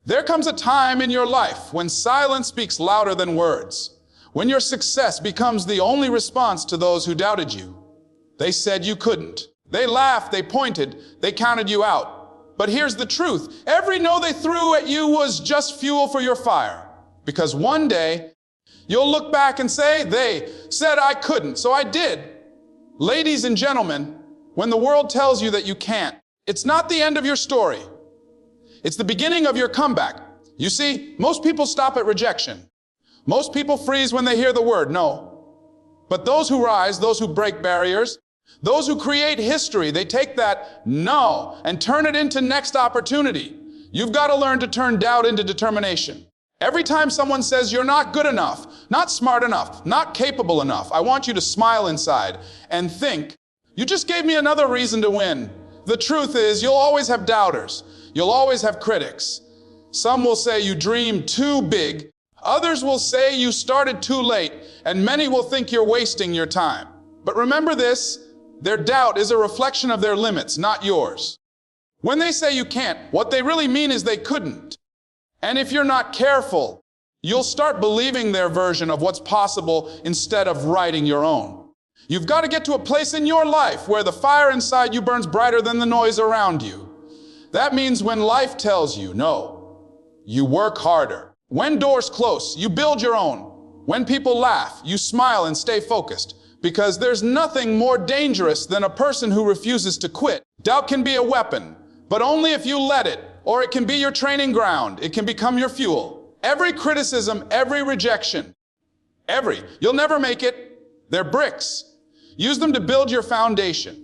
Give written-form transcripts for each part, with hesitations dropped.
There comes a time in your life when silence speaks louder than words, when your success becomes the only response to those who doubted you. They said you couldn't. They laughed, they pointed, they counted you out. But here's the truth. Every no they threw at you was just fuel for your fire. Because one day, you'll look back and say, they said I couldn't, so I did. Ladies and gentlemen, when the world tells you that you can't, it's not the end of your story. It's the beginning of your comeback. You see, most people stop at rejection. Most people freeze when they hear the word no. But those who rise, those who break barriers, those who create history, they take that no and turn it into next opportunity. You've got to learn to turn doubt into determination. Every time someone says you're not good enough, not smart enough, not capable enough, I want you to smile inside and think, you just gave me another reason to win. The truth is, you'll always have doubters. You'll always have critics. Some will say you dream too big. Others will say you started too late. And many will think you're wasting your time. But remember this, their doubt is a reflection of their limits, not yours. When they say you can't, what they really mean is they couldn't. And if you're not careful, you'll start believing their version of what's possible instead of writing your own. You've got to get to a place in your life where the fire inside you burns brighter than the noise around you. That means when life tells you no, you work harder. When doors close, you build your own. When people laugh, you smile and stay focused. Because there's nothing more dangerous than a person who refuses to quit. Doubt can be a weapon, but only if you let it. Or it can be your training ground. It can become your fuel. Every criticism, every rejection, you'll never make it. They're bricks. Use them to build your foundation.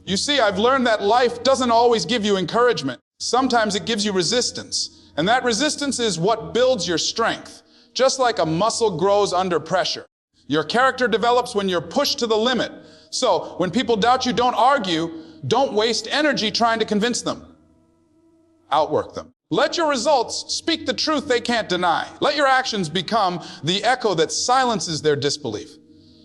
You see, I've learned that life doesn't always give you encouragement. Sometimes it gives you resistance. And that resistance is what builds your strength. Just like a muscle grows under pressure. Your character develops when you're pushed to the limit. So, when people doubt you, don't argue. Don't waste energy trying to convince them. Outwork them. Let your results speak the truth they can't deny. Let your actions become the echo that silences their disbelief.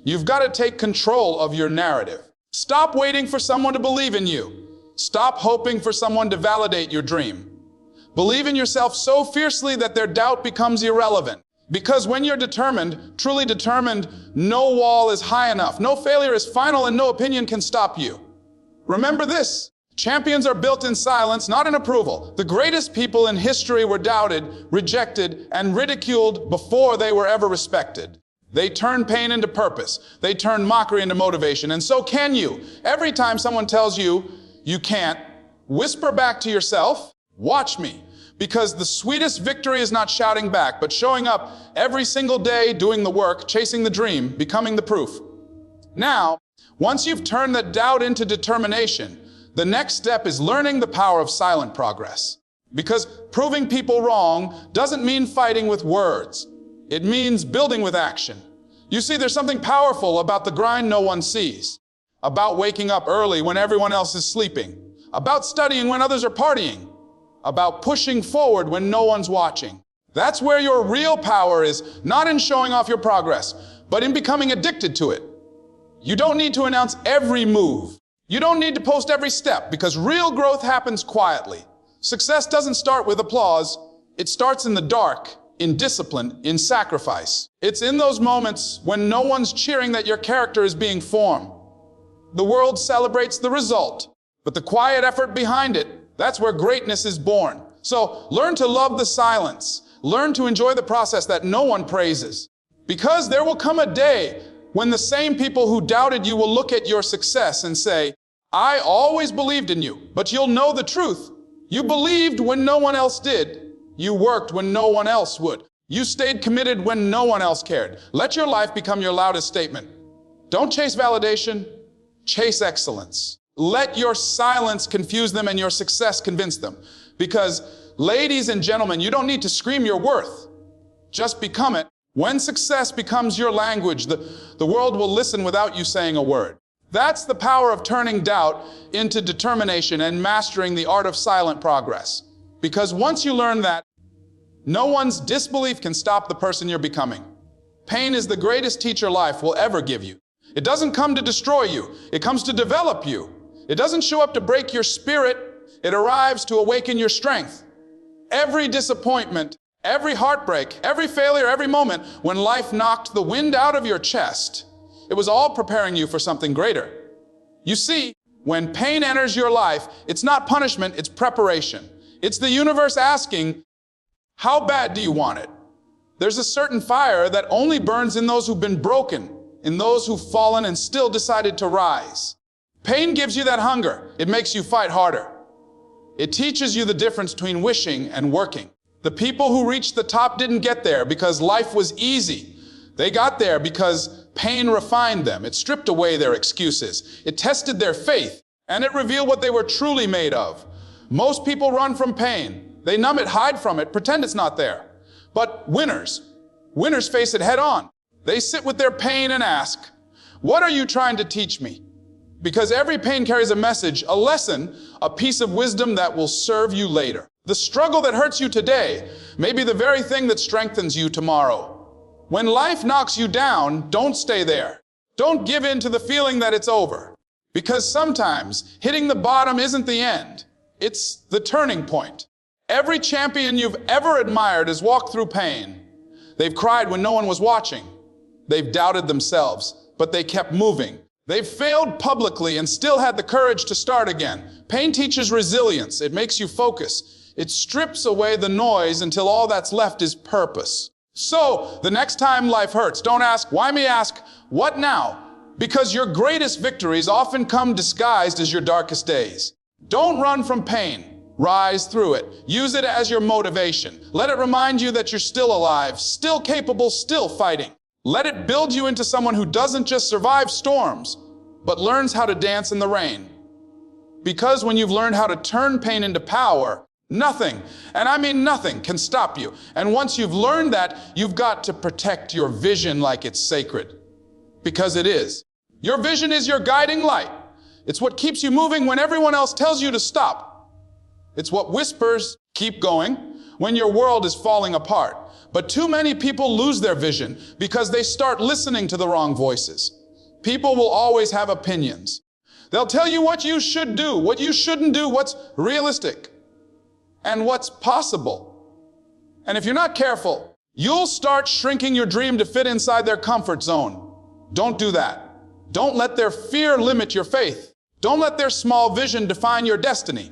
You've got to take control of your narrative. Stop waiting for someone to believe in you. Stop hoping for someone to validate your dream. Believe in yourself so fiercely that their doubt becomes irrelevant. Because when you're determined, truly determined, no wall is high enough, no failure is final, and no opinion can stop you. Remember this, champions are built in silence, not in approval. The greatest people in history were doubted, rejected, and ridiculed before they were ever respected. They turn pain into purpose. They turn mockery into motivation. And so can you. Every time someone tells you you can't, whisper back to yourself, watch me. Because the sweetest victory is not shouting back, but showing up every single day, doing the work, chasing the dream, becoming the proof. Now, once you've turned the doubt into determination, the next step is learning the power of silent progress. Because proving people wrong doesn't mean fighting with words. It means building with action. You see, there's something powerful about the grind no one sees, about waking up early when everyone else is sleeping, about studying when others are partying, about pushing forward when no one's watching. That's where your real power is, not in showing off your progress, but in becoming addicted to it. You don't need to announce every move. You don't need to post every step, because real growth happens quietly. Success doesn't start with applause. It starts in the dark, in discipline, in sacrifice. It's in those moments when no one's cheering that your character is being formed. The world celebrates the result, but the quiet effort behind it, that's where greatness is born. So learn to love the silence. Learn to enjoy the process that no one praises. Because there will come a day when the same people who doubted you will look at your success and say, I always believed in you, but you'll know the truth. You believed when no one else did. You worked when no one else would. You stayed committed when no one else cared. Let your life become your loudest statement. Don't chase validation, chase excellence. Let your silence confuse them and your success convince them. Because, ladies and gentlemen, you don't need to scream your worth. Just become it. When success becomes your language, the world will listen without you saying a word. That's the power of turning doubt into determination and mastering the art of silent progress. Because once you learn that, no one's disbelief can stop the person you're becoming. Pain is the greatest teacher life will ever give you. It doesn't come to destroy you. It comes to develop you. It doesn't show up to break your spirit. It arrives to awaken your strength. Every disappointment, every heartbreak, every failure, every moment when life knocked the wind out of your chest, it was all preparing you for something greater. You see, when pain enters your life, it's not punishment, it's preparation. It's the universe asking, how bad do you want it? There's a certain fire that only burns in those who've been broken, in those who've fallen and still decided to rise. Pain gives you that hunger. It makes you fight harder. It teaches you the difference between wishing and working. The people who reached the top didn't get there because life was easy. They got there because pain refined them. It stripped away their excuses. It tested their faith, and it revealed what they were truly made of. Most people run from pain. They numb it, hide from it, pretend it's not there. But winners face it head on. They sit with their pain and ask, what are you trying to teach me? Because every pain carries a message, a lesson, a piece of wisdom that will serve you later. The struggle that hurts you today may be the very thing that strengthens you tomorrow. When life knocks you down, don't stay there. Don't give in to the feeling that it's over. Because sometimes hitting the bottom isn't the end. It's the turning point. Every champion you've ever admired has walked through pain. They've cried when no one was watching. They've doubted themselves, but they kept moving. They've failed publicly and still had the courage to start again. Pain teaches resilience. It makes you focus. It strips away the noise until all that's left is purpose. So, the next time life hurts, don't ask, why me? Ask, what now? Because your greatest victories often come disguised as your darkest days. Don't run from pain. Rise through it. Use it as your motivation. Let it remind you that you're still alive, still capable, still fighting. Let it build you into someone who doesn't just survive storms, but learns how to dance in the rain. Because when you've learned how to turn pain into power, nothing, and I mean nothing, can stop you. And once you've learned that, you've got to protect your vision like it's sacred. Because it is. Your vision is your guiding light. It's what keeps you moving when everyone else tells you to stop. It's what whispers, keep going, when your world is falling apart. But too many people lose their vision because they start listening to the wrong voices. People will always have opinions. They'll tell you what you should do, what you shouldn't do, what's realistic, and what's possible. And if you're not careful, you'll start shrinking your dream to fit inside their comfort zone. Don't do that. Don't let their fear limit your faith. Don't let their small vision define your destiny.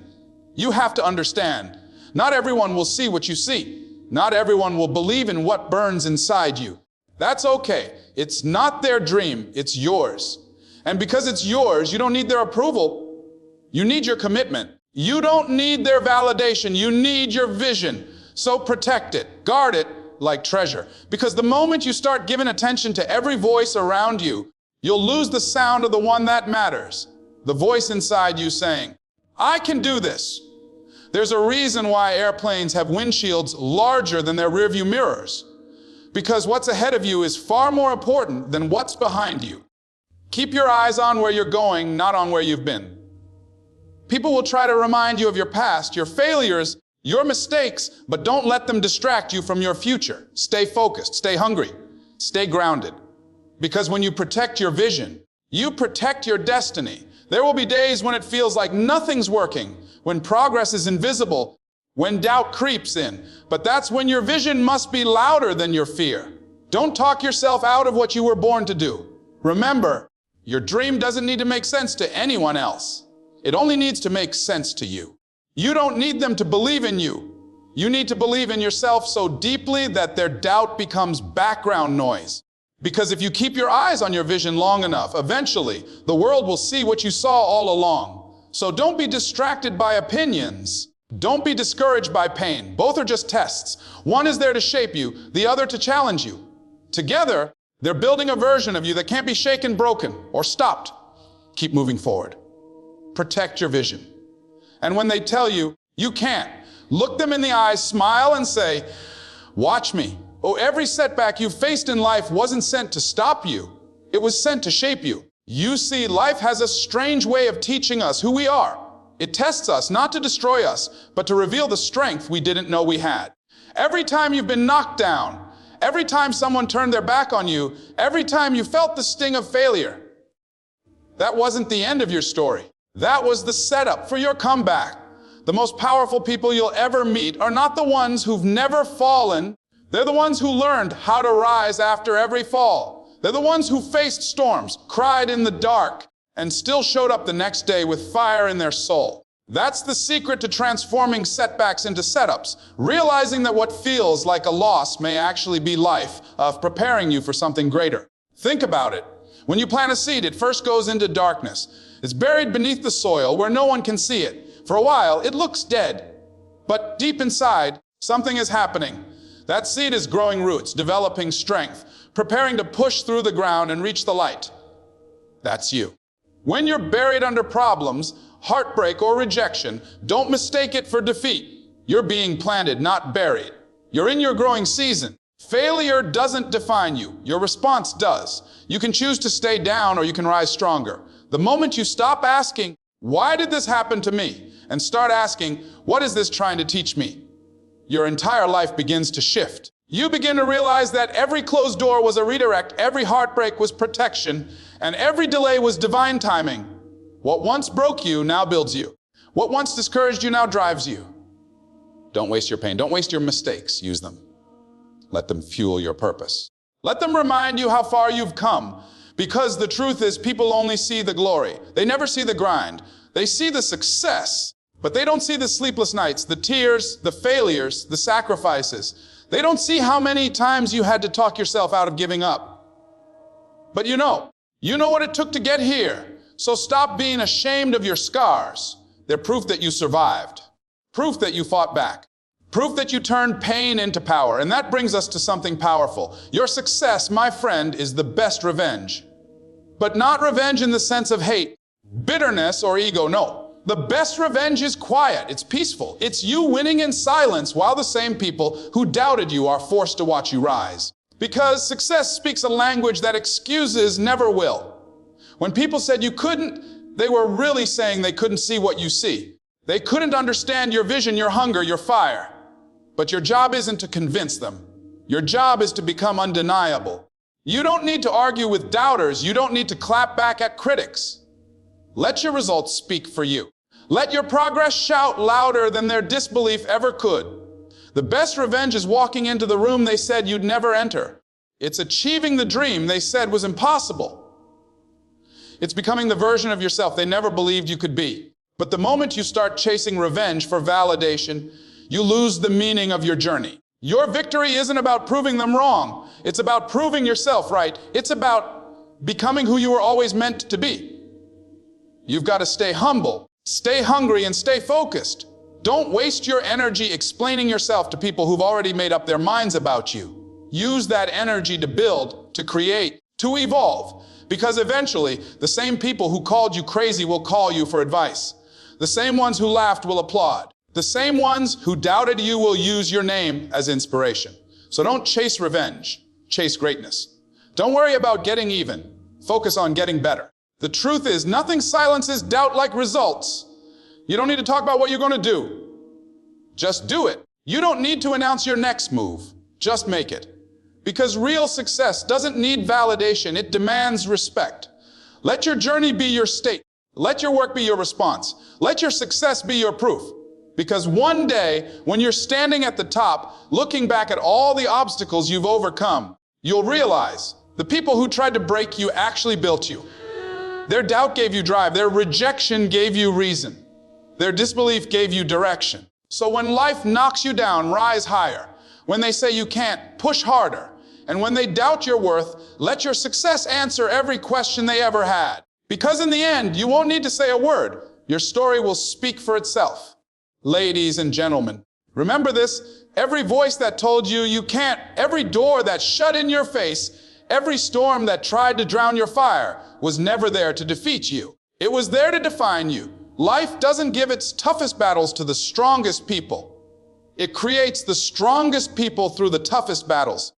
You have to understand, not everyone will see what you see. Not everyone will believe in what burns inside you. That's okay. It's not their dream, it's yours. And because it's yours, you don't need their approval. You need your commitment. You don't need their validation. You need your vision. So protect it, guard it like treasure. Because the moment you start giving attention to every voice around you, you'll lose the sound of the one that matters. The voice inside you saying, I can do this. There's a reason why airplanes have windshields larger than their rearview mirrors. Because what's ahead of you is far more important than what's behind you. Keep your eyes on where you're going, not on where you've been. People will try to remind you of your past, your failures, your mistakes, but don't let them distract you from your future. Stay focused, stay hungry, stay grounded. Because when you protect your vision, you protect your destiny. There will be days when it feels like nothing's working, when progress is invisible, when doubt creeps in. But that's when your vision must be louder than your fear. Don't talk yourself out of what you were born to do. Remember, your dream doesn't need to make sense to anyone else. It only needs to make sense to you. You don't need them to believe in you. You need to believe in yourself so deeply that their doubt becomes background noise. Because if you keep your eyes on your vision long enough, eventually the world will see what you saw all along. So don't be distracted by opinions. Don't be discouraged by pain. Both are just tests. One is there to shape you, the other to challenge you. Together, they're building a version of you that can't be shaken, broken, or stopped. Keep moving forward. Protect your vision. And when they tell you, you can't, look them in the eyes, smile and say, watch me. Oh, every setback you faced in life wasn't sent to stop you. It was sent to shape you. You see, life has a strange way of teaching us who we are. It tests us not to destroy us, but to reveal the strength we didn't know we had. Every time you've been knocked down, every time someone turned their back on you, every time you felt the sting of failure, that wasn't the end of your story. That was the setup for your comeback. The most powerful people you'll ever meet are not the ones who've never fallen. They're the ones who learned how to rise after every fall. They're the ones who faced storms, cried in the dark, and still showed up the next day with fire in their soul. That's the secret to transforming setbacks into setups, realizing that what feels like a loss may actually be life, of preparing you for something greater. Think about it. When you plant a seed, it first goes into darkness. It's buried beneath the soil where no one can see it. For a while, it looks dead. But deep inside, something is happening. That seed is growing roots, developing strength, preparing to push through the ground and reach the light. That's you. When you're buried under problems, heartbreak, or rejection, don't mistake it for defeat. You're being planted, not buried. You're in your growing season. Failure doesn't define you. Your response does. You can choose to stay down or you can rise stronger. The moment you stop asking, "Why did this happen to me?" and start asking, "What is this trying to teach me?" your entire life begins to shift. You begin to realize that every closed door was a redirect, every heartbreak was protection, and every delay was divine timing. What once broke you now builds you. What once discouraged you now drives you. Don't waste your pain. Don't waste your mistakes. Use them. Let them fuel your purpose. Let them remind you how far you've come. Because the truth is, people only see the glory. They never see the grind. They see the success, but they don't see the sleepless nights, the tears, the failures, the sacrifices. They don't see how many times you had to talk yourself out of giving up. But you know what it took to get here. So stop being ashamed of your scars. They're proof that you survived. Proof that you fought back. Proof that you turned pain into power. And that brings us to something powerful. Your success, my friend, is the best revenge. But not revenge in the sense of hate, bitterness, or ego. No. The best revenge is quiet. It's peaceful. It's you winning in silence while the same people who doubted you are forced to watch you rise. Because success speaks a language that excuses never will. When people said you couldn't, they were really saying they couldn't see what you see. They couldn't understand your vision, your hunger, your fire. But your job isn't to convince them. Your job is to become undeniable. You don't need to argue with doubters. You don't need to clap back at critics. Let your results speak for you. Let your progress shout louder than their disbelief ever could. The best revenge is walking into the room they said you'd never enter. It's achieving the dream they said was impossible. It's becoming the version of yourself they never believed you could be. But the moment you start chasing revenge for validation, you lose the meaning of your journey. Your victory isn't about proving them wrong. It's about proving yourself right. It's about becoming who you were always meant to be. You've got to stay humble, stay hungry, and stay focused. Don't waste your energy explaining yourself to people who've already made up their minds about you. Use that energy to build, to create, to evolve. Because eventually, the same people who called you crazy will call you for advice. The same ones who laughed will applaud. The same ones who doubted you will use your name as inspiration. So don't chase revenge, chase greatness. Don't worry about getting even. Focus on getting better. The truth is, nothing silences doubt like results. You don't need to talk about what you're going to do. Just do it. You don't need to announce your next move. Just make it. Because real success doesn't need validation. It demands respect. Let your journey be your state. Let your work be your response. Let your success be your proof. Because one day, when you're standing at the top, looking back at all the obstacles you've overcome, you'll realize the people who tried to break you actually built you. Their doubt gave you drive. Their rejection gave you reason. Their disbelief gave you direction. So when life knocks you down, rise higher. When they say you can't, push harder. And when they doubt your worth, let your success answer every question they ever had. Because in the end, you won't need to say a word. Your story will speak for itself. Ladies and gentlemen, remember this. Every voice that told you you can't, every door that shut in your face, every storm that tried to drown your fire was never there to defeat you. It was there to define you. Life doesn't give its toughest battles to the strongest people. It creates the strongest people through the toughest battles.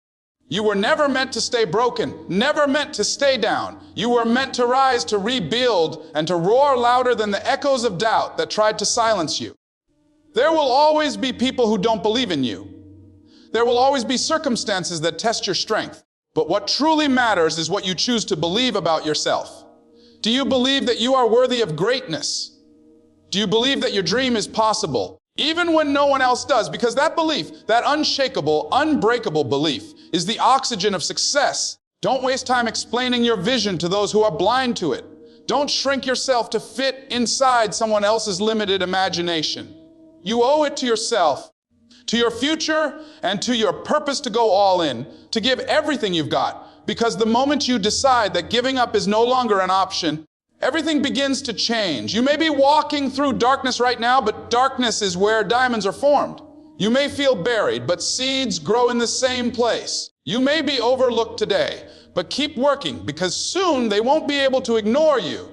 You were never meant to stay broken, never meant to stay down. You were meant to rise, to rebuild, and to roar louder than the echoes of doubt that tried to silence you. There will always be people who don't believe in you. There will always be circumstances that test your strength. But what truly matters is what you choose to believe about yourself. Do you believe that you are worthy of greatness? Do you believe that your dream is possible, even when no one else does? Because that belief, that unshakable, unbreakable belief, is the oxygen of success. Don't waste time explaining your vision to those who are blind to it. Don't shrink yourself to fit inside someone else's limited imagination. You owe it to yourself, to your future, and to your purpose to go all in, to give everything you've got. Because the moment you decide that giving up is no longer an option, everything begins to change. You may be walking through darkness right now, but darkness is where diamonds are formed. You may feel buried, but seeds grow in the same place. You may be overlooked today, but keep working, because soon they won't be able to ignore you.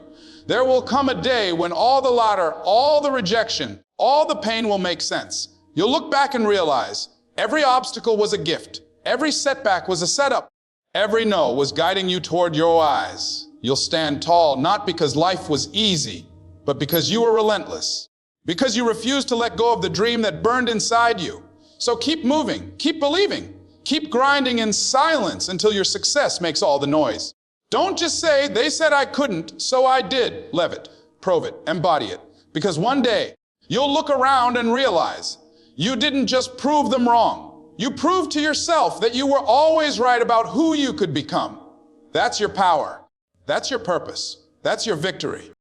There will come a day when all the laughter, all the rejection, all the pain will make sense. You'll look back and realize every obstacle was a gift. Every setback was a setup. Every no was guiding you toward your eyes. You'll stand tall, not because life was easy, but because you were relentless. Because you refused to let go of the dream that burned inside you. So keep moving, keep believing, keep grinding in silence until your success makes all the noise. Don't just say, they said I couldn't, so I did. Live it, prove it, embody it. Because one day, you'll look around and realize you didn't just prove them wrong. You proved to yourself that you were always right about who you could become. That's your power. That's your purpose. That's your victory.